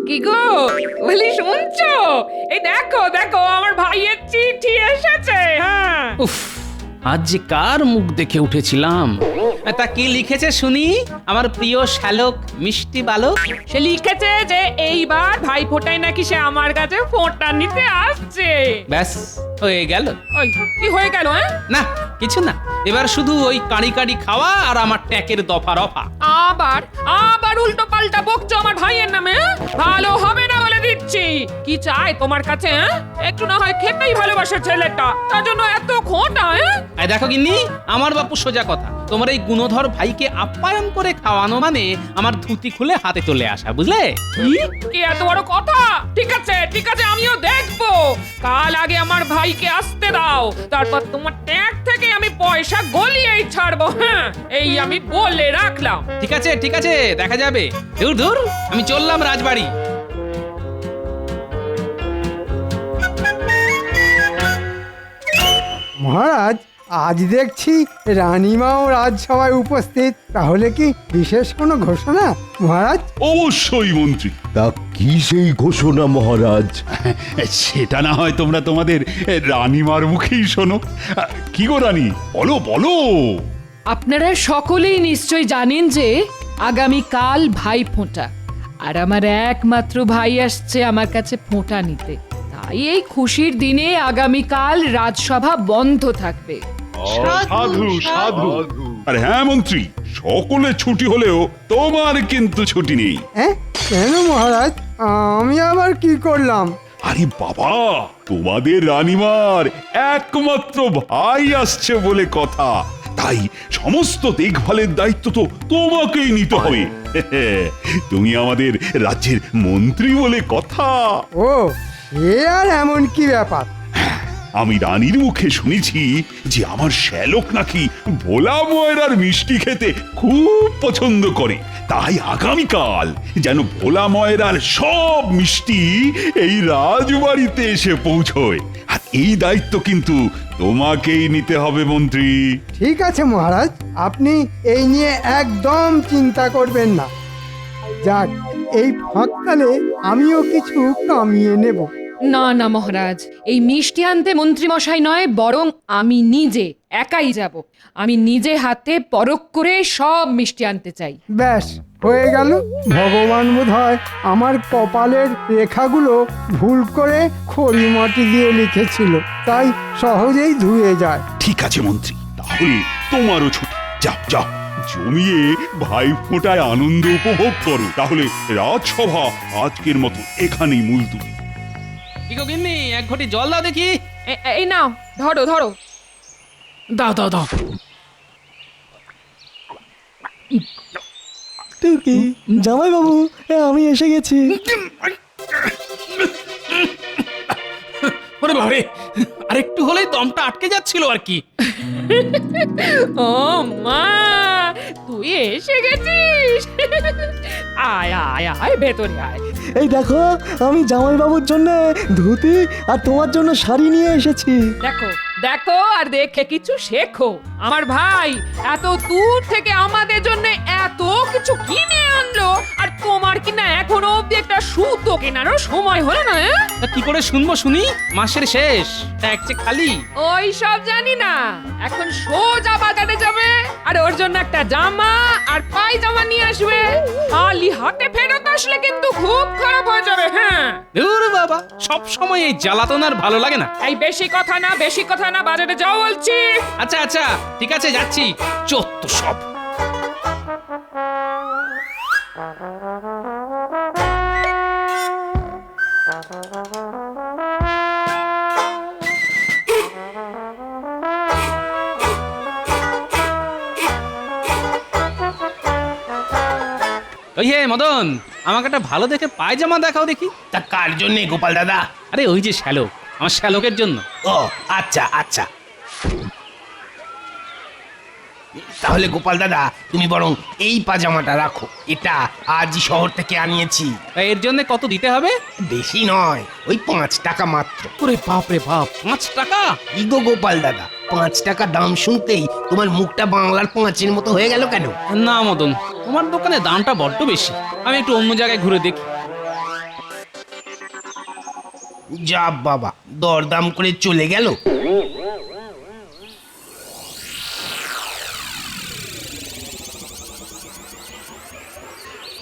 কি গো বলি শুনছো? এই দেখো দেখো আমার ভাইয়ের চিঠি এসেছে। হ্যাঁ উফ, আজ যে কার মুখ দেখে উঠেছিলাম। তা কি লিখেছে শুনি আমার প্রিয় শ্যালক মিষ্টি বালক? সে লিখেছে যে এইবার ভাই ফোঁটায় নাকি সে আমার কাছে ফোঁটা নিতে আসছে। ব্যাস হয়ে গেল। ওই কি হয়ে গেল? হ্যাঁ না কিছু না, এবার শুধু ওই কাঁড়ি কাঁড়ি খাওয়া আর আমার ট্যাকের দফা রফা। আবার আবার উল্টো পাল্টা বকছো আমার ভাইয়ের নামে। হ্যাঁ? ভালো হবে না বলে দিচ্ছি। কি চাই তোমার কাছে? হ্যাঁ একটু না হয় খেতেই ভালোবাসে ছেলেটা, তার জন্য এত খোঁটা। এই দেখো গিন্নি, আমার বাপু সোজা কথা, তোমার এই গুণধর ভাইকে আপ্যায়ন করে খাওয়ানো মানে আমার ধুতি খুলে হাতে চলে আসা, বুঝলে? কি এত বড় কথা? ঠিক আছে ঠিক আছে, আমিও দেখবো। কাল আগে আমার ভাইকে আসতে দাও, তারপর তোমার ট্যাগ থেকে আমি পয়সা গলিয়েই ছাড়বো। হ্যাঁ এই আমি বলে রাখলাম। ঠিক আছে ঠিক আছে, দেখা যাবে। দূর দূর, আমি চললাম রাজবাড়ি। মহারাজ, আজ দেখছি রানীমাও রাজসভায় উপস্থিত, তাহলে কি বিশেষ কোনো ঘোষণা মহারাজ? অবশ্যই মন্ত্রী। তা কি সেই ঘোষণা মহারাজ? সেটা না হয় তোমরা তোমাদের রানীমার মুখেই শোনো। কি গো রানী, বলো বলো। আপনারা সকলেই নিশ্চয় জানেন যে আগামী কাল ভাই ফোঁটা, আর আমার একমাত্র ভাই আসছে আমার কাছে ফোঁটা নিতে। তাই এই খুশির দিনে আগামীকাল রাজসভা বন্ধ থাকবে। সাধু সাধু। আর হ্যাঁ মন্ত্রী, সকলে ছুটি হলেও তোমার কিন্তু ছুটি নেই। হ্যাঁ কেন মহারাজ, আমি আবার কি করলাম? আরে বাবা, তোমাদের রানীমার একমাত্র ভাই আসছে বলে কথা, তাই সমস্ত দেখভালের দায়িত্ব তো তোমাকেই নিতে হবে। তুমি আমাদের রাজ্যের মন্ত্রী বলে কথা। ও সে আর এমন কি ব্যাপার? আমি রানীর মুখে শুনেছি যে আমার শ্যালক নাকি ভোলা ময়রার মিষ্টি খেতে খুব পছন্দ করে, তাই আগামীকাল যেন ভোলা ময়রার সব মিষ্টি এই রাজবাড়িতে এসে পৌঁছয়। আর এই দায়িত্ব কিন্তু তোমাকেই নিতে হবে মন্ত্রী। ঠিক আছে মহারাজ, আপনি এই নিয়ে একদম চিন্তা করবেন না। যাক, এই ফাঁককালে আমিও কিছু কামিয়ে নেব। না না মহারাজ, এই মিষ্টি আনতে মন্ত্রী মশাই নয়, বরং আমি নিজে একাই যাব। আমি নিজে হাতে পরখ করে সব মিষ্টি আনতে চাই। ব্যাস হয়ে গেল। ভগবান বোধহয় আমার কপালের রেখাগুলো ভুল করে খড়ি মাটি দিয়ে লিখেছিল, তাই সহজেই ধুয়ে যায়। ঠিক আছে মন্ত্রী, তাহলে তোমারও ছুটি। যাও যাও, জমিয়ে ভাই ফোঁটায় আনন্দ উপভোগ করো। তাহলে রাজসভা আজকের মতো এখানেই মুলতুবি। কি গো গিন্নি, এক ঘটি জল দাও দেখি। এই নাও, ধরো ধরো। দাও দাও দাও। টুকি, জামাই বাবু, আমি এসে গেছি। ওরে বাবারে, আরেকটু হলেই দমটা আটকে যাচ্ছিল আর কি। ও মা, তুই এসে গেছিস? আয় আয় আয়, ভেতরে আয়। এই দেখো, আমি জামাই বাবুর জন্য ধুতি আর তোমার জন্য শাড়ি নিয়ে এসেছি। দেখো দেখো আর দেখে কিছু শেখো। আমার ভাই এত দূর থেকে আমাদের জন্য এত কিছু কিনে আনলো, আর তোমার কিনা এখনো অব্দি একটা সুতো কেনারও সময় হলো না। তা কি করে শুনবো শুনি? মাসের শেষ, ট্যাগ যে খালি। ওই সব জানি না, এখন সোজা বাজারে যাবে আর ওর জন্য একটা জামা আর পায়জামা নিয়ে আসবে। খালি হাতে ফেরত আসলে কিন্তু খুব খারাপ হয়ে যাবে। হ্যাঁ দূর বাবা, সব সময় এই জ্বালাতন আর ভালো লাগে না। এই বেশি কথা না, বেশি কথা না, বাজারে যাও বলছি। আচ্ছা আচ্ছা ঠিক আছে, যাচ্ছি। চত্ব সব। ওই হে মদন, আমাকে একটা ভালো দেখে পায়জামা দেখাও দেখি। তা কার জন্যে গোপাল দাদা? আরে ওই যে শ্যালক, আমার শ্যালকের জন্য। ও আচ্ছা আচ্ছা, তাহলে গোপাল দাদা তুমি বরং এই পাজামাটা রাখো, এটা আজই শহর থেকে আনিয়েছি। তা এর জন্য কত দিতে হবে? বেশি নয়, ওই 5 টাকা মাত্র। ওরে বাপ রে বাপ, 5 টাকা? ইগো গোপাল দাদা, 5 টাকা দাম শুনতেই তোমার মুখটা বাংলার 5-এর মতো হয়ে গেল কেন? না মদন, তোমার দোকানে দামটা বড্ড বেশি। আমি একটু অন্য জায়গায় ঘুরে দেখি। যা বাবা, দরদাম করে চলে গেল।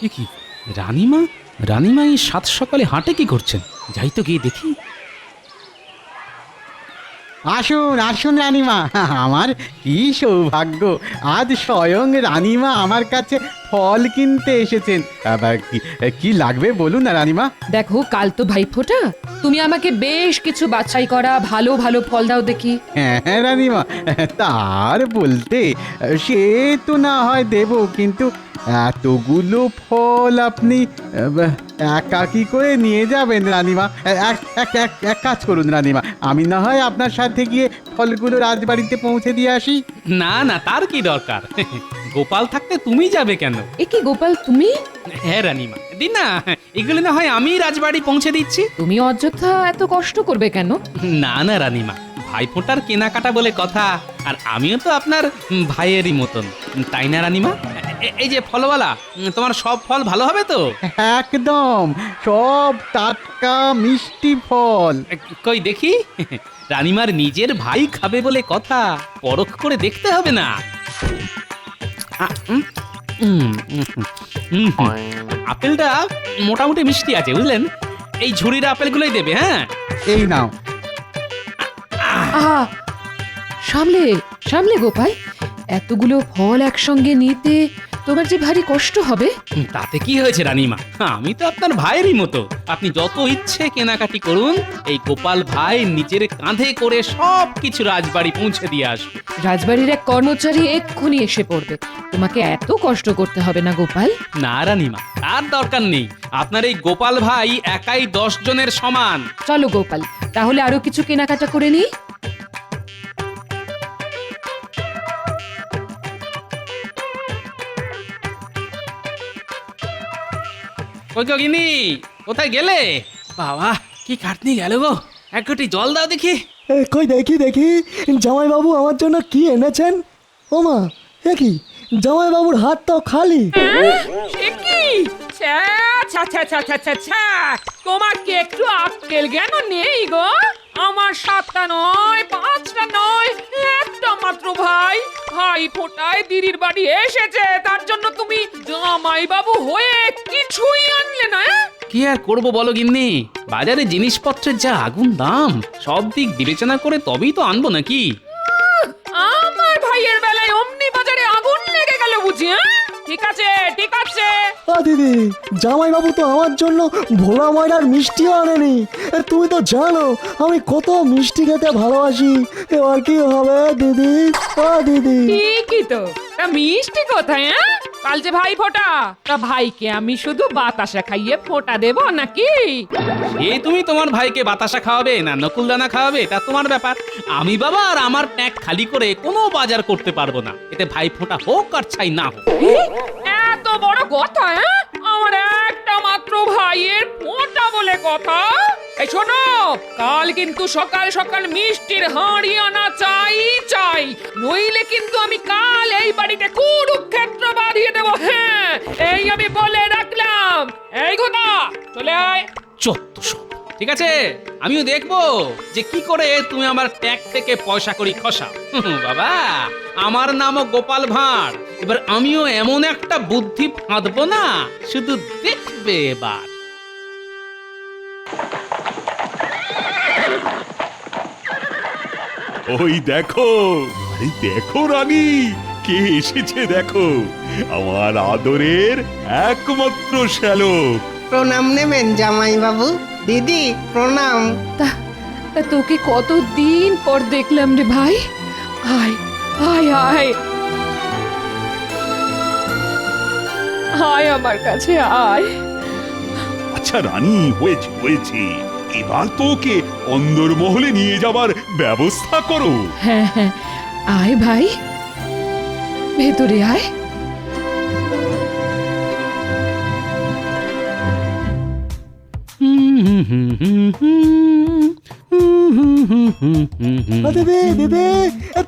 এ কি রানীমা? রানীমা এই সাত সকালে হাটে কি করছেন? যাই তো গিয়ে দেখি। আসুন আসুন রানীমা, আমার কি সৌভাগ্য, আজ স্বয়ং রানীমা আমার কাছে ফল কিনতে এসেছেন। আবার কি লাগবে বলুন না রানীমা। দেখো, কাল তো ভাইফোঁটা, তুমি আমাকে বেশ কিছু বাছাই করা ভালো ভালো ফল দাও দেখি। হ্যাঁ হ্যাঁ রানীমা, তার বলতে সে তো না হয় দেব, কিন্তু এতগুলো ফল আপনি একাকি করে নিয়ে যাবেন রানীমা। এক কাজ করুন রানীমা, আমি না হয় আপনার সাথে গিয়ে ফলগুলো রাজবাড়িতে পৌঁছে দিয়ে আসি। না না, তার কি দরকার? গোপাল থাকতে তুমি যাবে কেন? এ কি গোপাল, তুমি? হ্যাঁ রানীমা, দিন না, এগুলো না হয় আমি রাজবাড়ি পৌঁছে দিচ্ছি। তুমি অযথা এত কষ্ট করবে কেন? না না রানীমা, ভাইফোঁটার কেনাকাটা বলে কথা, আর আমিও তো আপনার ভাইয়েরই মতন, তাই না রানীমা? এই যে ফলওয়ালা, তোমার সব ফল ভালো হবে তো? একদম সব টাটকা মিষ্টি ফল। কই দেখি, রানীমার নিজের ভাই খাবে বলে কথা, পরখ করে দেখতে হবে না? আপেলটা মোটামুটি মিষ্টি আছে বুঝলেন। এই ঝুড়ির আপেলগুলোই দেবে। হ্যাঁ, এই নাও। আহা, সামলে সামলে গোপাল, এতগুলো ফল একসঙ্গে নিতে তোমার যে ভারী কষ্ট হবে। তাতে কি হয়েছে রানীমা, আমি তো আপনার ভাইয়েরই মতো, আপনি যত ইচ্ছে কেনাকাটি করুন, এই গোপাল ভাই নিজের কাঁধে করে সব কিছু রাজবাড়ি পৌঁছে দিয়ে আসবে। রাজবাড়ির এক কর্মচারী এক্ষুনি এসে পড়বে, তোমাকে এত কষ্ট করতে হবে না গোপাল। না রানীমা, তার দরকার নেই, আপনার এই গোপাল ভাই একাই 10 জনের সমান। চলো গোপাল, তাহলে আরো কিছু কেনাকাটা করে নিই। কই গো গিন্নি, কোথায় গেলে? বাবা, কি খাটনি গেল গো, এক ঘটি জল দাও দেখি। কই দেখি দেখি, জামাইবাবু আমার জন্য কি এনেছেন। ও মা, এ কি, জামাইবাবুর হাত তো খালি। সে কি? ছ্যা, ছ্যা, ছ্যা, ছ্যা, ছ্যা, ছ্যা, ছ্যা। তোমার কি একটু আক্কেল জ্ঞান নেই গো? আমার 7টা নয়, 5টা নয়, একটা মাত্র ভাই, ভাই ফোটায় দিদির বাড়ি এসেছে, তার জন্য তুমি জামাই বাবু হয়ে কিছুই আনলে না? কি আর করবো বলো গিন্নি, বাজারে জিনিসপত্রের যা আগুন দাম, সব দিক বিবেচনা করে তবেই তো আনবো নাকি। আমার ভাইয়ের বেলায় অমনি বাজারে আগুন লেগে গেল বুঝি? ঠিক আছে ঠিক আছে। দিদি, জামাইবাবু তো আমার জন্য ভোলা ময়দার মিষ্টিও আনেনি। তুমি তো জানো আমি কত মিষ্টি খেতে ভালোবাসি। এবার কি হবে দিদি? দিদি, ঠিকই তো, তা মিষ্টি কোথায়? কাল যে ভাই ফোটা, তা ভাইকে আমি শুধু বাতাসা খাইয়ে ফোটা দেব নাকি? এই তুমি তোমার ভাইকে বাতাসা খাওয়াবে না নকুলদানা খাওয়াবে, তা তোমার ব্যাপার। আমি বাবা আর আমার প্যাক খালি করে কোনো বাজার করতে পারবো না, এতে ভাই ফোঁটা হোক আর ছাই না হোক। এত বড় কথা? আমার একটা মাত্র ভাইয়ের ফোঁটা বলে কথা। এই শোনো, কাল কিন্তু সকাল সকাল মিষ্টির হাঁড়ি আনা চাই চাই, নইলে কিন্তু আমি কাল এই বাড়িতে কুরুক্ষেত্র বাঁধিয়ে দেবো। হ্যাঁ, এই আমি বলে রাখলাম। এই কথা, চলে আয়। চত্ব সব ঠিক আছে, আমিও দেখবো যে কি করে তুমি আমার ট্যাগ থেকে পয়সা করি খসা। বাবা, আমার নামও গোপাল ভাঁড়, এবার আমিও এমন একটা বুদ্ধি ফাঁদবো না, শুধু দেখবে এবার। ওই দেখো, আরে দেখো রানী, কে এসেছে দেখো, আমার আদরের একমাত্র শ্যালক। প্রণাম নেবেন জামাইবাবু। দিদি প্রণাম। তা তা তোকে কতদিন পর দেখলাম রে ভাই। আয় আয় আয় আয় আমার কাছে আয়। আচ্ছা রানী, হয়েছে হয়েছে, এবার তো ওকে অন্দরমহলে নিয়ে যাবার ব্যবস্থা করো। হ্যাঁ হ্যাঁ, আয় ভাই, ভেতরে আয়। দিদি দিদি,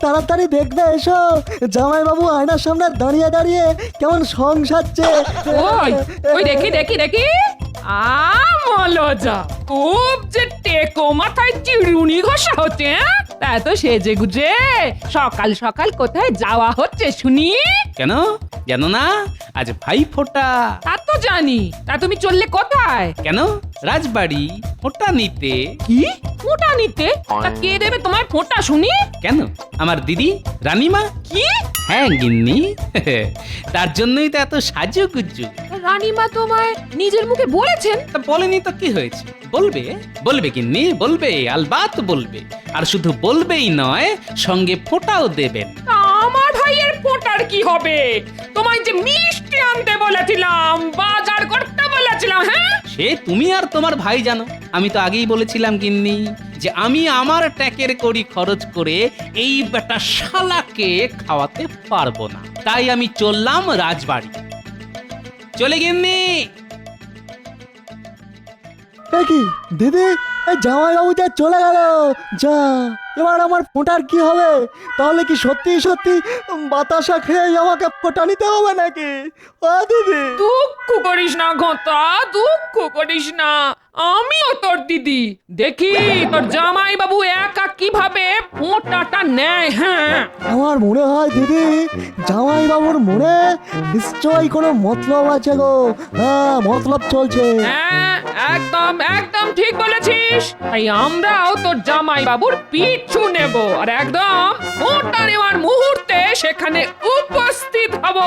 তাড়াতাড়ি দেখবে এসো, জামাইবাবু আয়নার সামনে দাঁড়িয়ে দাঁড়িয়ে কেমন সং সাজছে। ওই ওই দেখি দেখি দেখি, মলজা খুব যে টেকো মাথায় চিরুনি ঘষা হচ্ছে, হ্যাঁ? তা তো সেজে গুজে সকাল সকাল কোথায় যাওয়া হচ্ছে শুনি? কেন জানো না আজ ভাই ফোঁটা। তা তো জানি, তা তুমি চললে কোথায়? কেন রাজবাড়ি ফোঁটা নিতে। কি ফোঁটা নিতে? তা কে দেবে তোমার ফোঁটা শুনি? কেন আমার দিদি রানীমা। কি হ্যাঁ গিন্নি, তার জন্যই তো এত সাজুগুজু। রানীমা তোমায় নিজের মুখে বলেছেন? তা বলেনি তো কি হয়েছে, বলবে বলবে গিন্নি, বলবে আলবাত বলবে। আর শুধু বলবেই নয়, সঙ্গে ফোঁটাও দেবেন। তা আমার ভাইয়ের ফোঁটার কি হবে? তোমায় যে মিষ্টি আনতে বলেছিলাম, বাজার করতে বলেছিলাম, হ্যাঁ? সে তুমি আর তোমার ভাই জানো। আমি তো আগেই বলেছিলাম গিন্নি যে আমি আমার ট্যাকের কড়ি খরচ করে এই বেটা শালাকে খাওয়াতে পারবো না, তাই আমি চললাম রাজবাড়ি। চলে গিন্নি। এ কি দিদি, এই জামাইবাবু যা চলে গেল, যা এবার আমার ফোঁটার কি হবে? তাহলে কি সত্যি সত্যি বাতাসা খেয়ে আমাকে ফোঁটা নিতে হবে নাকি? ও দিদি, দুঃখ করিস না ঘটা, দুঃখ করিস না, আমিও তোর দিদি। দেখি তোর জামাই বাবু একা কিভাবে ফোঁটাটা নেয়। হ্যাঁ, আমার মনে হয় দিদি, জামাইবাবুর মনে নিশ্চয়ই কোনো মতলব আছে গো। হ্যাঁ, মতলব চলছে। হ্যাঁ, একদম একদম ঠিক বলেছিস। তাই আমরাও তোর জামাই বাবুর পিছু নেব, আর একদম ফোঁটা নেওয়ার মুহূর্তে সেখানে উপস্থিত হব।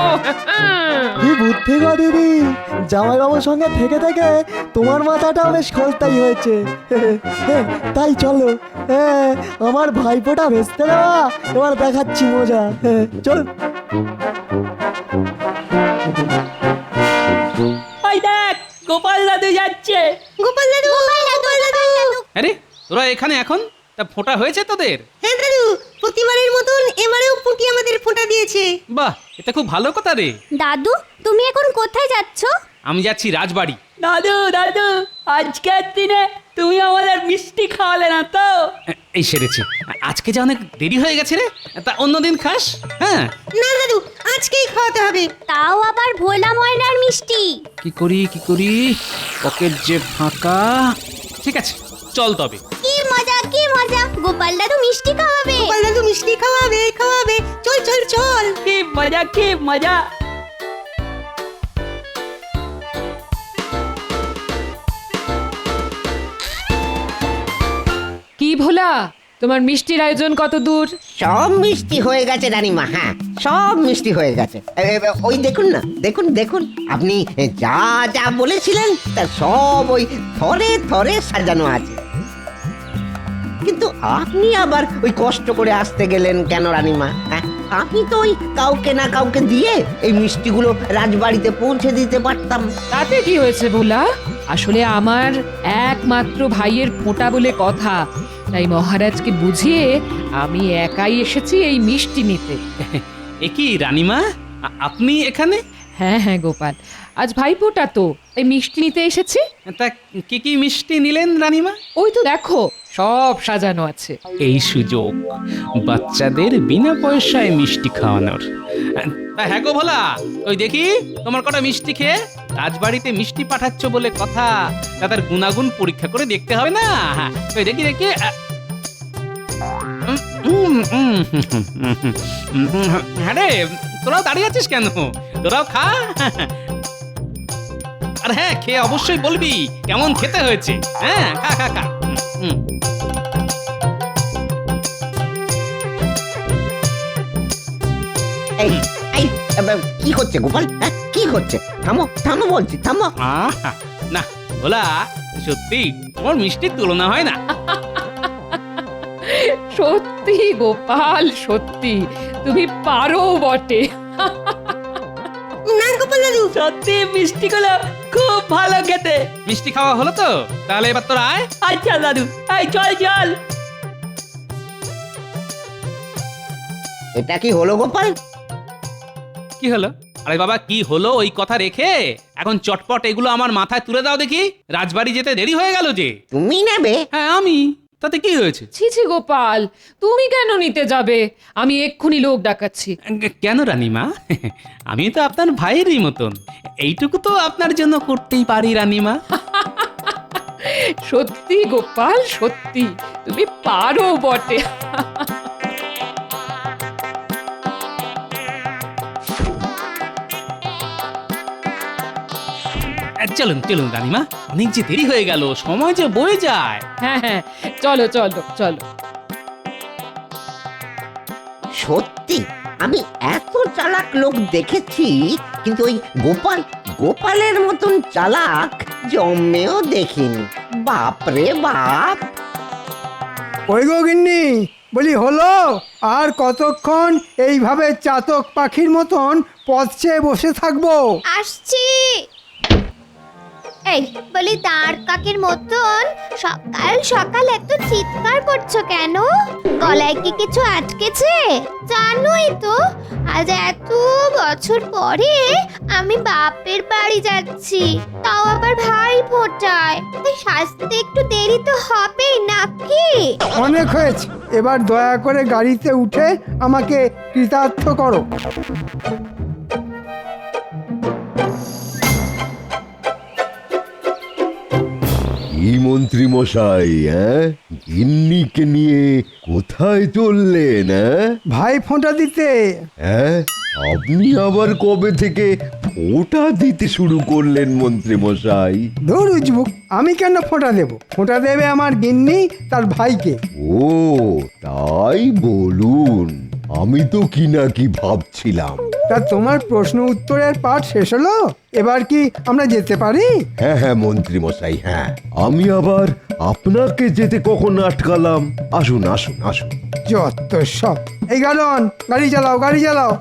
কি বুদ্ধি গো দিদি, জামাইবাবুর সঙ্গে থেকে থেকে তোমার মাথাটাও বেশ খোলতাই হয়েছে। তাই চলো, হ্যাঁ, আমার ভাইপোটা ভেস্তে দেওয়া এবার দেখাচ্ছি মজা। চল। ওই দেখ গোপাল দাদু যাচ্ছে। গোপাল দাদু, গোপাল দাদু। আরে তোরা এখানে এখন? তা ফোঁটা হয়েছে তোদের? হ্যাঁ দাদু, প্রতিবারের মতন এবারেও পুঁটি আমাদের ফোঁটা দিয়েছে। বাহ, এটা খুব ভালো কথা রে। দাদু, তুমি এখন কোথায় যাচ্ছ? আমি যাচ্ছি রাজবাড়ি। দাদু দাদু, আজকের দিনে তুমি আমাদের মিষ্টি খাওয়ালে না তো? এই সেরেছে, আজকে যা অনেক দেরি হয়ে গেছে রে। তা অন্যদিন খাস। হ্যাঁ, না দাদু, আজকেই খাওয়াতে হবে। তাও আবার ভোলা ময়নার মিষ্টি। কি করি পকেট যে ফাঁকা। ঠিক আছে চল তবে। কি মজা, কি মজা, গোপাল দাদু মিষ্টি খাওয়াবে। গোপাল দাদু মিষ্টি খাওয়াবে, খাওয়াবে। চল চল চল। কি মজা, কি মজা। কি ভোলা, তোমার মিষ্টির আয়োজন কত দূর? সব মিষ্টি হয়ে গেছে রানীমা। হ্যাঁ, সব মিষ্টি হয়ে গেছে। ওই দেখুন না, দেখুন দেখুন, আপনি যা যা বলেছিলেন তা সব ওই থরে থরে সাজানো আছে। কিন্তু আপনি আবার ওই কষ্ট করে আসতে গেলেন কেন রানীমা? হ্যাঁ, আমি তো ওই কাউকে না কাউকে দিয়ে এই মিষ্টিগুলো রাজবাড়িতে পৌঁছে দিতে পারতাম। তাতে কি হয়েছে ভোলা? আসলে আমার একমাত্র ভাইয়ের ফোঁটা বলে কথা, তাই মহারাজকে বুঝিয়ে আমি একাই এসেছি এই মিষ্টি নিতে। এ কি রানীমা, আপনি এখানে? হ্যাঁ হ্যাঁ গোপাল, আজ ভাইফোঁটা তো, এই মিষ্টি নিতে এসেছি। তা কি কি মিষ্টি নিলেন রানীমা? ওই তো দেখো, সব সাজানো আছে। এই সুযোগ বাচ্চাদের বিনা পয়সায় মিষ্টি খাওয়ানোর। তা হ্যাঁ গো ভোলা, ওই দেখি তোমার কটা মিষ্টি খেয়ে রাজবাড়িতে মিষ্টি পাঠাচ্ছ বলে কথা, তা তার গুণাগুণ পরীক্ষা করে দেখতে হবে না? ওই দেখি দেখি। হ্যাঁ রে, তোরাও দাঁড়িয়ে আছিস কেন? তোরাও খা। আর হ্যাঁ, খেয়ে অবশ্যই বলবি কেমন খেতে হয়েছে। হ্যাঁ, খা খা খা। এই এই কি হচ্ছে গোপাল? হ্যাঁ, কি হচ্ছে? থামো থামো বলছি, থামো। আহা, না ভোলা, সত্যি তোমার মিষ্টির তুলনা হয় না। সত্যি গোপাল, সত্যি তুমি পারো বটে। না গোপাল দাদু, সত্যি মিষ্টিগুলো খুব ভালো খেতে। মিষ্টি খাওয়া হলো তো? তাহলে এবার তোরা আয়। আচ্ছা দাদু, এই চল চল। এটা কি হলো গোপাল? কি হলো? আরে বাবা, কি হলো ওই কথা রেখে এখন চটপট এগুলো আমার মাথায় তুলে দাও দেখি। রাজবাড়ি যেতে দেরি হয়ে গেল যে। তুমি নেবে? হ্যাঁ আমি, তাতে কি হয়েছে? ছি ছি গোপাল, তুমি কেন নিতে যাবে? আমি এক্ষুনি লোক ডাকাচ্ছি। কেন রানীমা? আমি তো আপনার ভাইয়েরই মতন, এইটুকু তো আপনার জন্য করতেই পারি রানীমা। সত্যি গোপাল, সত্যি তুমি পারো বটে। চলুন চলুন রানীমা, অনেক যে দেরি হয়ে গেল, সময় যে বয়ে যায়। হ্যাঁ হ্যাঁ, চলো চলো চলো। সত্যি আমি এত চালাক লোক দেখেছি, কিন্তু ওই গোপালের মতন চালাক জন্মেও দেখিনি। বাপরে বাপ। ওই গো গিন্নি, বলি হলো? আর কতক্ষণ এইভাবে চাতক পাখির মতন পথ চেয়ে বসে থাকবো? আসছি। এই বলি, দাঁড় কাকের মতন সকাল সকাল এত চিৎকার করছো কেন? গলায় কি কিছু আটকেছে? জানোই তো আজ এত বছর পরে আমি বাপের বাড়ি যাচ্ছি, তাও আবার ভাই ফোটায়। তাই সাজতে একটু দেরি তো হবেই নাকি? অনেক হয়েছে, এবার দয়া করে গাড়িতে উঠে আমাকে কৃতার্থ করো। এই মন্ত্রী মশাই, গিন্নিকে নিয়ে কোথায় চললেন? ভাই ফোঁটা দিতে। আপনি আবার কবে থেকে ফোঁটা দিতে শুরু করলেন মন্ত্রী মশাই? ধুর উজবুক, আমি কেন ফোঁটা দেব? ফোঁটা দেবে আমার গিন্নি তার ভাইকে। ও তাই বলুন, আমি তো কি না কি ভাবছিলাম। তা তোমার প্রশ্ন উত্তরের পাঠ শেষ হলো, এবার কি আমরা যেতে পারি? হ্যাঁ হ্যাঁ মন্ত্রী মশাই, হ্যাঁ। আমি আবার আপনাকে যেতে কখন আটকালাম? আসুন আসুন আসুন। যত সব। এই গালন, গাড়ি চালাও গাড়ি চালাও।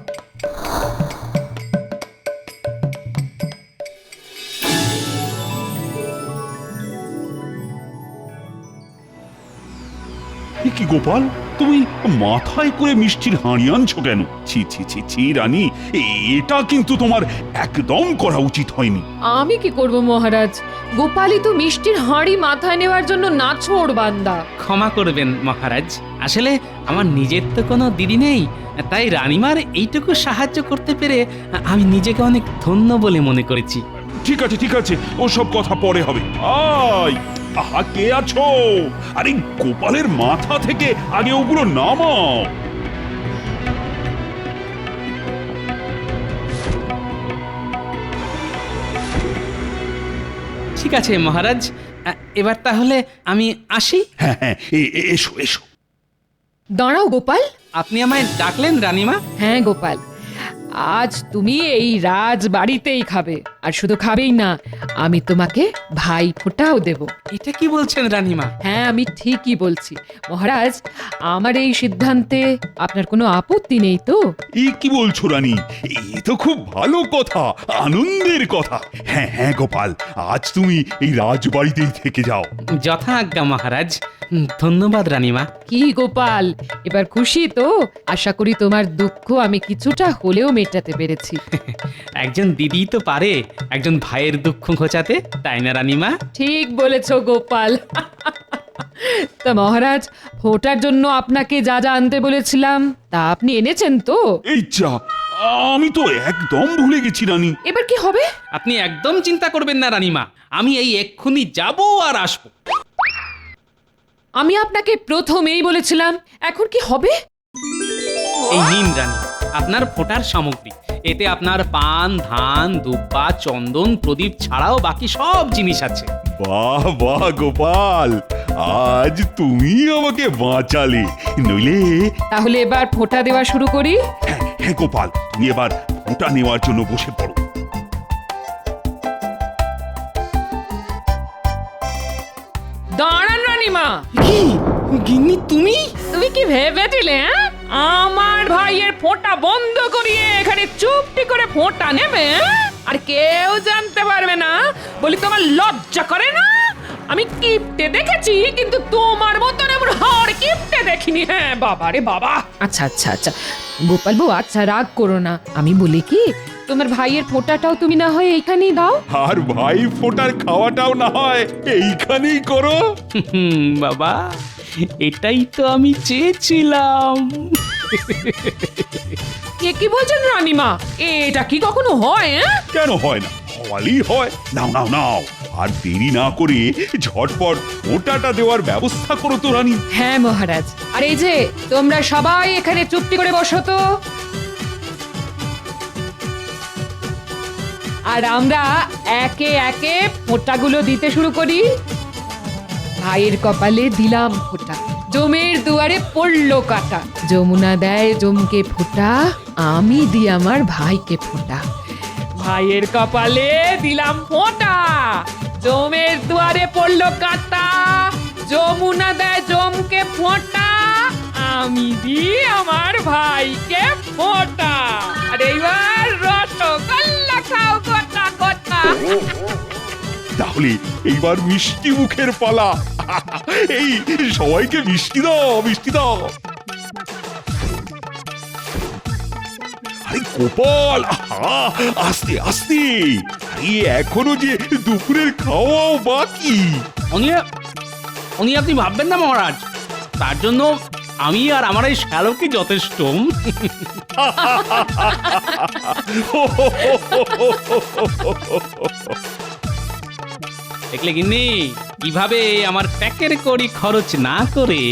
কি গোপাল, তুমি মাথায় করে মিষ্টির হাঁড়ি আনছো কেন? ছি ছি ছি ছি রানী, এটা কিন্তু তোমার একদম করা উচিত হয়নি। আমি কি করব মহারাজ? গোপালই তো মিষ্টির হাঁড়ি মাথায় নেওয়ার জন্য নাছোড় বান্দা। ক্ষমা করবেন মহারাজ, আসলে আমার নিজের তো কোনো দিদি নেই, তাই রানীমার এইটুকু সাহায্য করতে পেরে আমি নিজেকে অনেক ধন্য বলে মনে করেছি। ঠিক আছে ঠিক আছে, ওসব কথা পরে হবে। আয়, আহা কে আছো? আরে গোপালের মাথা থেকে আগে ওগুলো নামাও। ঠিক আছে মহারাজ, এবার তাহলে আমি আসি। হ্যাঁ হ্যাঁ, এসো এসো। দাঁড়াও গোপাল। আপনি আমায় ডাকলেন রানীমা? হ্যাঁ গোপাল, আজ তুমি এই রাজ বাড়িতেই খাবে, আর শুধু খাবেই না, আমি তোমাকে ভাই ফোঁটাও দেব। এটা কি বলছেন রানীমা? হ্যাঁ আমি ঠিকই বলছি মহারাজ, আমার এই সিদ্ধান্তে আপনার কোনো আপত্তি নেই তো? কি বলছো রানী? এ তো খুব ভালো কথা, আনন্দের কথা। হ্যাঁ হ্যাঁ গোপাল, আজ তুমি এই রাজবাড়িতেই থেকে যাও। যথা আজ্ঞা মহারাজ। ধন্যবাদ রানীমা। কি গোপাল, এবার খুশি তো? আশা করি তোমার দুঃখ আমি কিছুটা হলেও মেটাতে পেরেছি। একজন দিদি তো পারে একজন ভাইয়ের দুঃখ ঘোচাতে, তাই না রানীমা? ঠিক বলেছো গোপাল। তা মহারাজ, ফোঁটার জন্য আপনাকে যা যা আনতে বলেছিলাম তা আপনি এনেছেন তো? এই যা, আমি তো একদম ভুলে গেছি রানী। এবার কি হবে? আপনি একদম চিন্তা করবেন না রানীমা, আমি এই এক্ষুনি যাব আর আসবো। আমি আপনাকে প্রথমেই বলেছিলাম, এখন কি হবে? এই নিন রানী, আপনার ফোঁটার সামগ্রী। এতে আপনার পান, ধান, দুব্বা, চন্দন, প্রদীপ ছাড়াও বাকি সব জিনিস আছে। বাহ বাহ গোপাল, আজ তুমি আমাকে বাঁচালে, নইলে। তাহলে এবার ফোঁটা দেওয়া শুরু করি। হ্যাঁ হ্যাঁ গোপাল, তুমি এবার ফোঁটা নেওয়ার জন্য বসে পড়ো। দাঁড়ান রানীমা। গিন্নি তুমি? তুমি কি ভেবেছিলে আমার ভাইয়ের ফোঁটা বন্ধ করিয়ে এখানে চুপটি করে ফোঁটা নেবে? আর কেউ জানতে পারবে না? বলি তোমার লজ্জা করে না? আমি কিপটে দেখেছি, কিন্তু তোমার মতন এমন হাড় কিপটে দেখিনি। হ্যাঁ বাবা রে বাবা। আচ্ছা আচ্ছা আচ্ছা গোপাল বউ, আচ্ছা রাগ করো না। আমি বলি কি, তোমার ভাইয়ের ফোঁটাটাও তুমি না হয় এইখানেই দাও। আর ভাই ফোঁটার খাওয়াটাও না হয় এইখানেই করো। বাবা, এটাই তো আমি চেয়েছিলাম। কি বলছেন রানীমা? এটা কি কখনো হয়? কেন হয় না? হওয়ালেই হয়। নাও নাও নাও, আর দেরি না করে ঝটপট ওটাটা দেওয়ার ব্যবস্থা করো তো রানী। হ্যাঁ মহারাজ। আর এই যে তোমরা সবাই এখানে চুপটি করে বসো তো। আর আমরা একে একে ফোঁটাগুলো দিতে শুরু করি। ভাইয়ের কপালে দিলাম ফোঁটা, জমের দুয়ারে পড়লো কাটা। যমুনা দেয় জমকে ফোঁটা, আমি দিই আমার ভাইকে ফোঁটা। ভাইয়ের কপালে দিলাম ফোঁটা, জমের দুয়ারে পড়লো কাটা। যমুনা দেয় জমকে ফোঁটা, আমি দিই আমার ভাইকে ফোঁটা। আর এইবার রসগোল্লা খাও গোটা গোটা। তাহলে এইবার মিষ্টি মুখের পালা। এই সবাইকে মিষ্টি দাও, মিষ্টি দাও। আরে গোপাল, আহা, আস্তে আস্তে, আরে এখনো যে দুপুরের খাওয়াও বাকি। উনি আপনি ভাববেন না মহারাজ, তার জন্য আমি আর আমার এই শ্যালকই যথেষ্ট। দেখলে গিন্নি, কিভাবে আমার প্যাকের কড়ি খরচ না করে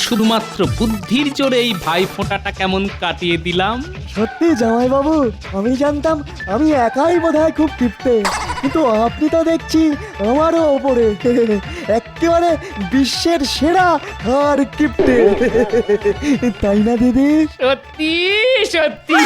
শুধুমাত্র বুদ্ধির জোরে এই ভাই ফোঁটাটা কেমন কাটিয়ে দিলাম। সত্যি জামাইবাবু, আমি জানতাম আমি একাই বোধহয় খুব কিপ্টে, কিন্তু আপনি তো দেখছি আমারও ওপরে। একেবারে বিশ্বের সেরা আর কিপ্টে, তাই না দিদি? সত্যি সত্যি।